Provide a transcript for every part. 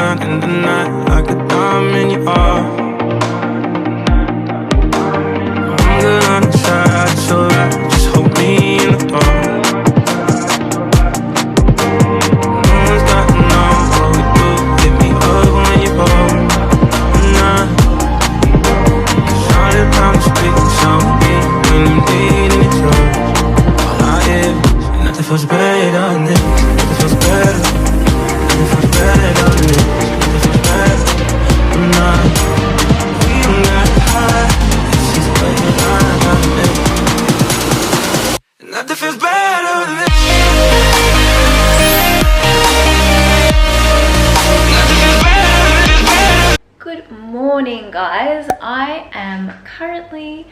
shine in the night like a diamond you are. I'm good on the side, it's alright, just hold me in the dark. No one's got to know what we do, hit me up when you're bored. Cause all the time speaking so deep when you need any trust. All I hear is nothing feels better than this, nothing feels better. Nothing feels better than this, nothing feels better. I'm not, we don't got high, this is what you're not me. Nothing feels better than this. Good morning, guys. I am currently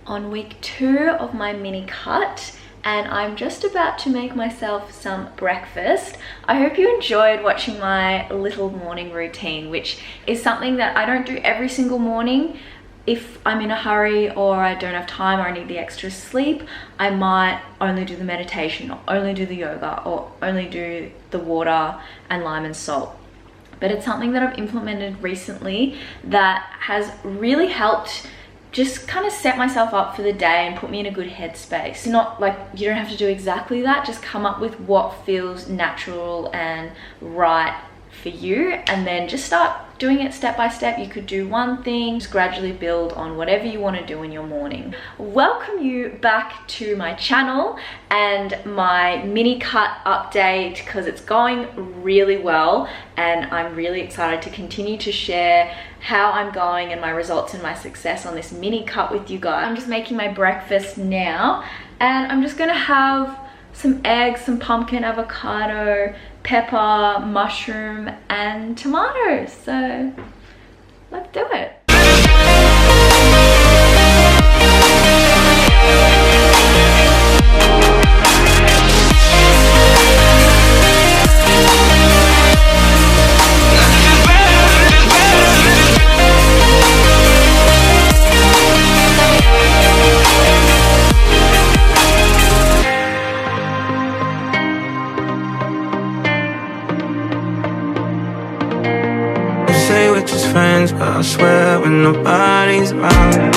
on week 2 of my mini cut and I'm just about to make myself some breakfast. I hope you enjoyed watching my little morning routine, which is something that I don't do every single morning. If I'm in a hurry or I don't have time or I need the extra sleep, I might only do the meditation or only do the yoga or only do the water and lime and salt. But it's something that I've implemented recently that has really helped just kind of set myself up for the day and put me in a good headspace. Not like you don't have to do exactly that, just come up with what feels natural and right for you and then just start doing it step by step. You could do one thing, just gradually build on whatever you want to do in your morning. Welcome you back to my channel and my mini cut update because it's going really well and I'm really excited to continue to share how I'm going and my results and my success on this mini cut with you guys. I'm just making my breakfast now and I'm just gonna have some eggs, some pumpkin, avocado, pepper, mushroom, and tomatoes. So let's do it. Say we're just friends, but I swear when nobody's around,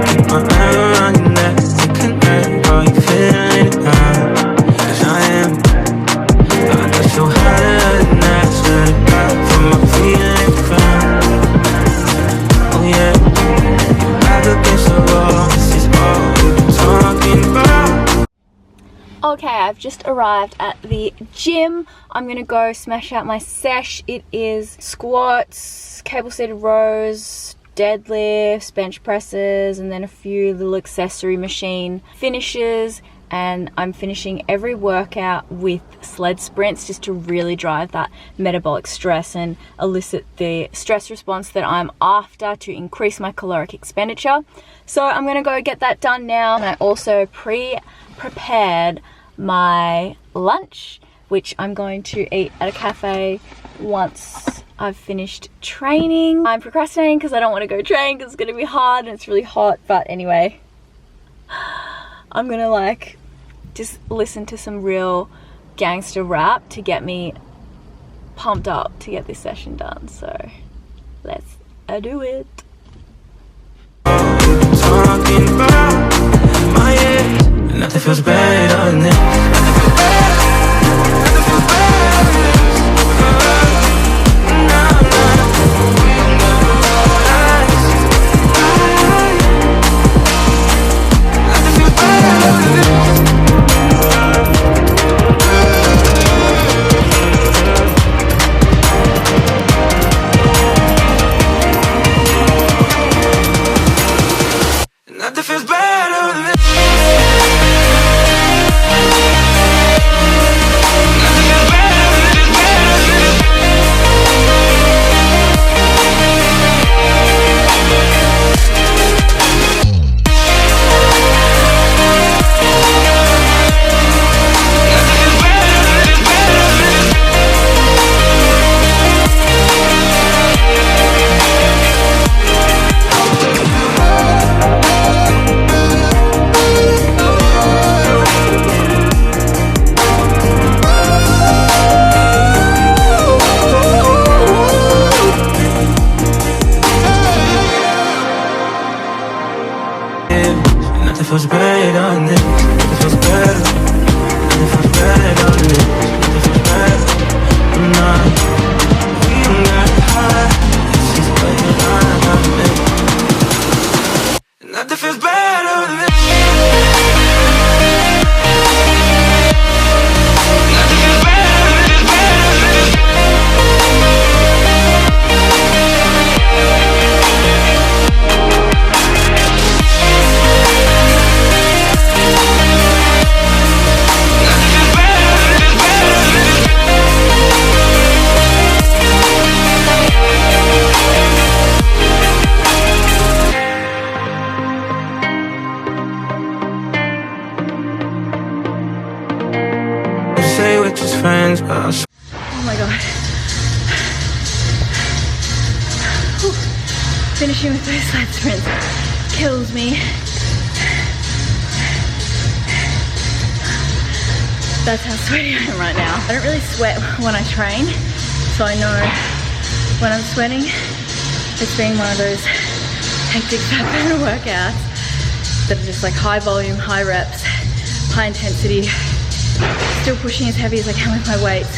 keep my eye around your neck, we connect. Are you feeling it now? Cause I am. I got so high than that, let it back from my feet and the ground. Oh yeah, back against the wall, this is all we've been talking about. Okay, I've just arrived at the gym. I'm gonna go smash out my sesh. It is squats, cable-seated rows, deadlifts, bench presses, and then a few little accessory machine finishes. And I'm finishing every workout with sled sprints just to really drive that metabolic stress and elicit the stress response that I'm after to increase my caloric expenditure. So I'm gonna go get that done now. And I also prepared my lunch, which I'm going to eat at a cafe once I've finished training. I'm procrastinating because I don't want to go train because it's going to be hard and it's really hot, but anyway, I'm gonna like just listen to some real gangster rap to get me pumped up to get this session done. So let's do it. Talking about my head, nothing feels better than this. Nothing feels better. Nothing feels better than this. Nothing feels better than this. Nothing feels better than this. finishing with those sled sprints kills me. That's how sweaty I am right now. I don't really sweat when I train, so I know when I'm sweating, it's been one of those hectic fat burner workouts that are just like high volume, high reps, high intensity, still pushing as heavy as I can with my weights.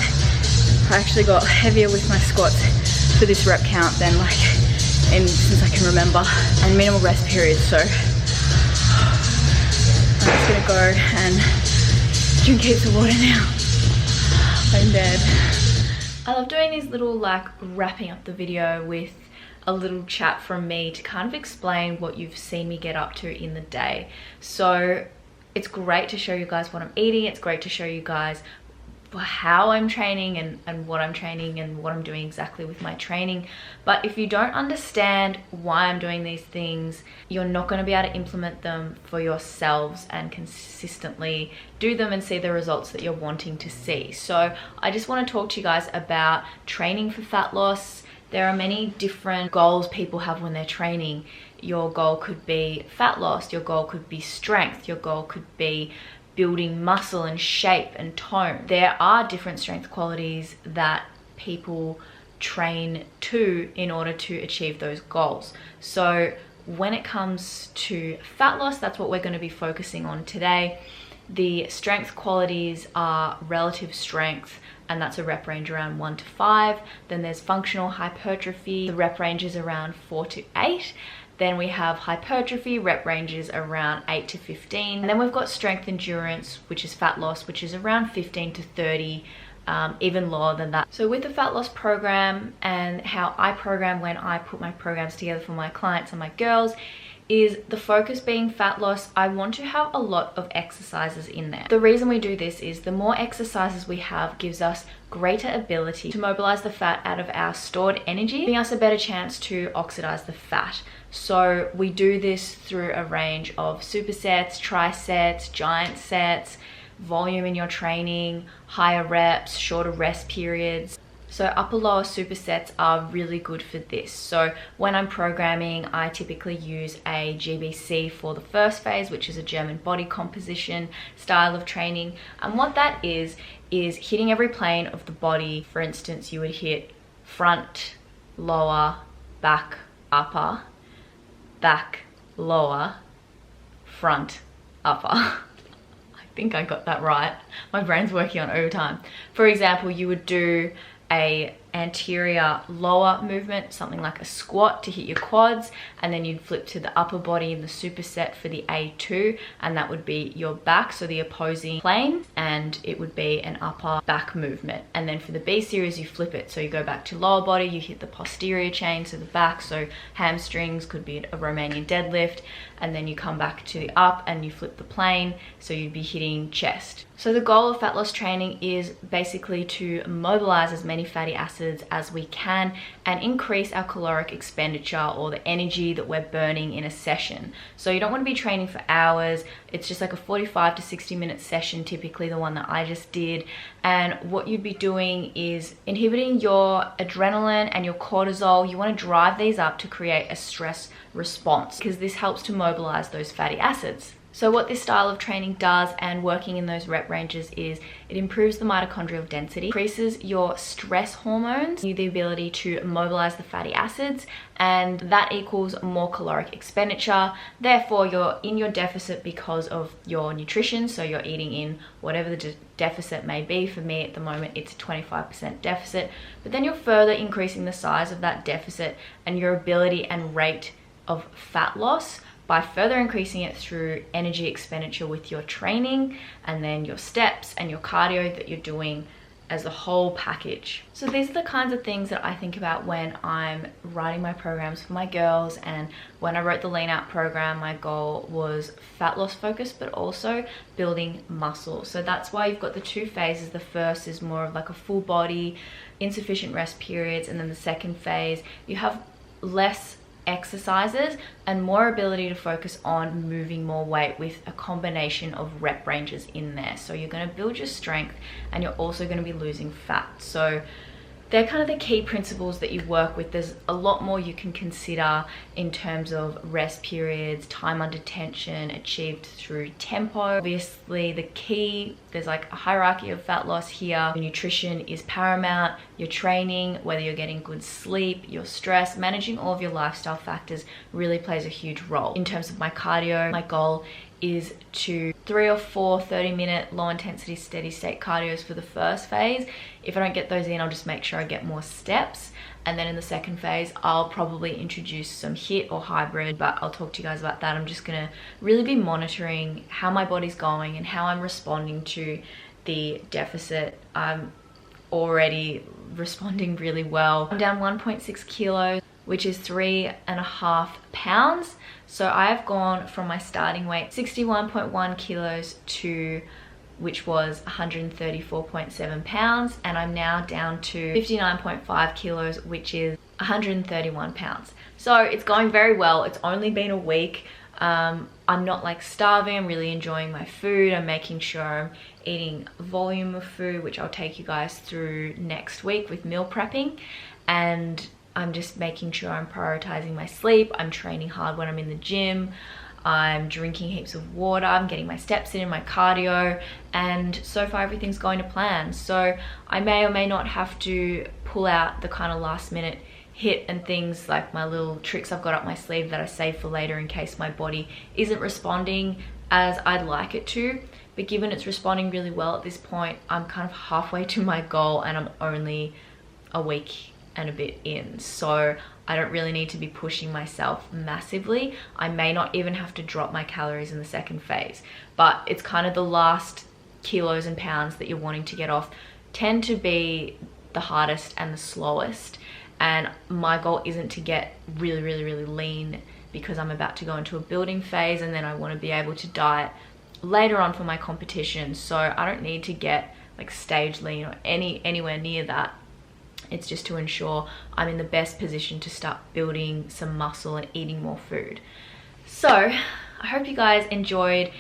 I actually got heavier with my squats for this rep count than like since I can remember, and minimal rest periods, so I'm just gonna go and drink heaps of water now. I'm dead. I love doing these little like wrapping up the video with a little chat from me to kind of explain what you've seen me get up to in the day. So it's great to show you guys what I'm eating. It's great to show you guys how I'm training and what I'm training and what I'm doing exactly with my training. But if you don't understand why I'm doing these things, you're not going to be able to implement them for yourselves and consistently do them and see the results that you're wanting to see. So I just want to talk to you guys about training for fat loss. There are many different goals people have when they're training. Your goal could be fat loss, your goal could be strength, your goal could be building muscle and shape and tone. There are different strength qualities that people train to in order to achieve those goals. So when it comes to fat loss, that's what we're going to be focusing on today. The strength qualities are relative strength, and that's a rep range around 1 to 5. Then there's functional hypertrophy. The rep range is around 4 to 8. Then we have hypertrophy, rep ranges around 8 to 15. And then we've got strength endurance, which is fat loss, which is around 15 to 30, even lower than that. So with the fat loss program and how I program when I put my programs together for my clients and my girls, is the focus being fat loss. I want to have a lot of exercises in there. The reason we do this is the more exercises we have gives us greater ability to mobilize the fat out of our stored energy, giving us a better chance to oxidize the fat. So we do this through a range of supersets, trisets, giant sets, volume in your training, higher reps, shorter rest periods. So upper lower supersets are really good for this. So when I'm programming, I typically use a GBC for the first phase, which is a German body composition style of training. And what that is hitting every plane of the body. For instance, you would hit front, lower, back, upper, back, lower, front, upper. I think I got that right. My brain's working on overtime. For example, you would do a anterior lower movement, something like a squat to hit your quads, and then you'd flip to the upper body in the superset for the A2, and that would be your back, so the opposing plane, and it would be an upper back movement. And then for the B series, you flip it, so you go back to lower body, you hit the posterior chain, so the back, so hamstrings could be a Romanian deadlift, and then you come back to the up and you flip the plane, so you'd be hitting chest. So the goal of fat loss training is basically to mobilize as many fatty acids as we can and increase our caloric expenditure, or the energy that we're burning in a session. So you don't want to be training for hours. It's just like a 45 to 60 minute session, typically the one that I just did. And what you'd be doing is inhibiting your adrenaline and your cortisol. You want to drive these up to create a stress response, because this helps to mobilize those fatty acids. So what this style of training does, and working in those rep ranges, is it improves the mitochondrial density, increases your stress hormones, the ability to mobilize the fatty acids, and that equals more caloric expenditure. Therefore, you're in your deficit because of your nutrition, so you're eating in whatever the deficit may be. For me at the moment, it's a 25% deficit, but then you're further increasing the size of that deficit and your ability and rate of fat loss by further increasing it through energy expenditure with your training, and then your steps and your cardio that you're doing as a whole package. So these are the kinds of things that I think about when I'm writing my programs for my girls. And when I wrote the Lean Out program, my goal was fat loss focused, but also building muscle. So that's why you've got the two phases. The first is more of like a full body, insufficient rest periods, and then the second phase, you have less exercises and more ability to focus on moving more weight with a combination of rep ranges in there. So you're going to build your strength and you're also going to be losing fat. So they're kind of the key principles that you work with. There's a lot more you can consider in terms of rest periods, time under tension, achieved through tempo. Obviously, the key, there's like a hierarchy of fat loss here. Nutrition is paramount. Your training, whether you're getting good sleep, your stress, managing all of your lifestyle factors really plays a huge role. In terms of my cardio, my goal is to 3 or 4 30-minute low intensity steady state cardios for the first phase. If I don't get those in, I'll just make sure I get more steps, and then in the second phase I'll probably introduce some HIIT or hybrid, but I'll talk to you guys about that. I'm just gonna really be monitoring how my body's going and how I'm responding to the deficit. I'm already responding really well. I'm down 1.6 kilos, which is 3.5 pounds. So I have gone from my starting weight 61.1 kilos to, which was 134.7 pounds, and I'm now down to 59.5 kilos, which is 131 pounds. So it's going very well. It's only been a week. I'm not like starving. I'm really enjoying my food. I'm making sure I'm eating volume of food, which I'll take you guys through next week with meal prepping, and I'm just making sure I'm prioritizing my sleep. I'm training hard when I'm in the gym. I'm drinking heaps of water. I'm getting my steps in my cardio, and so far everything's going to plan. So I may or may not have to pull out the kind of last minute HIIT and things, like my little tricks I've got up my sleeve that I save for later in case my body isn't responding as I'd like it to. But given it's responding really well at this point, I'm kind of halfway to my goal, and I'm only a week and a bit in, so I don't really need to be pushing myself massively. I may not even have to drop my calories in the second phase, but it's kind of the last kilos and pounds that you're wanting to get off tend to be the hardest and the slowest, and my goal isn't to get really lean because I'm about to go into a building phase, and then I want to be able to diet later on for my competition. So I don't need to get like stage lean or anywhere near that. It's just to ensure I'm in the best position to start building some muscle and eating more food. So I hope you guys enjoyed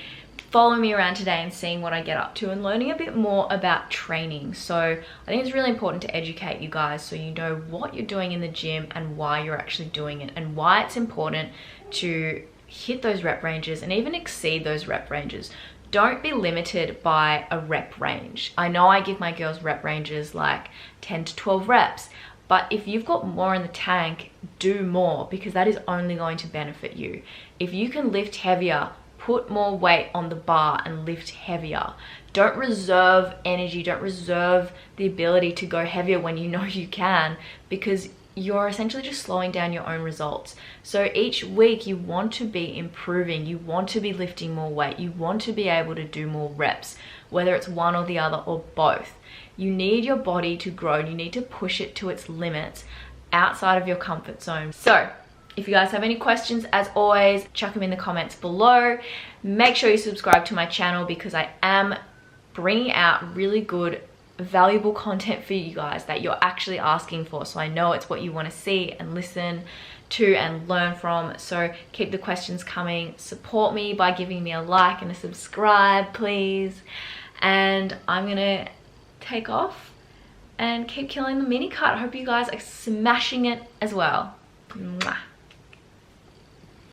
following me around today and seeing what I get up to and learning a bit more about training. So I think it's really important to educate you guys so you know what you're doing in the gym and why you're actually doing it, and why it's important to hit those rep ranges and even exceed those rep ranges. Don't be limited by a rep range. I know I give my girls rep ranges like 10 to 12 reps, but if you've got more in the tank, do more, because that is only going to benefit you. If you can lift heavier, put more weight on the bar and lift heavier. Don't reserve energy, don't reserve the ability to go heavier when you know you can, because you're essentially just slowing down your own results. So each week you want to be improving, you want to be lifting more weight, you want to be able to do more reps, whether it's one or the other or both. You need your body to grow, you need to push it to its limits outside of your comfort zone. So if you guys have any questions, as always, chuck them in the comments below. Make sure you subscribe to my channel because I am bringing out really good valuable content for you guys that you're actually asking for. So I know it's what you want to see and listen to and learn from. So keep the questions coming. Support me by giving me a like and a subscribe, please. And I'm gonna take off and keep killing the mini cut. I hope you guys are smashing it as well. Mwah.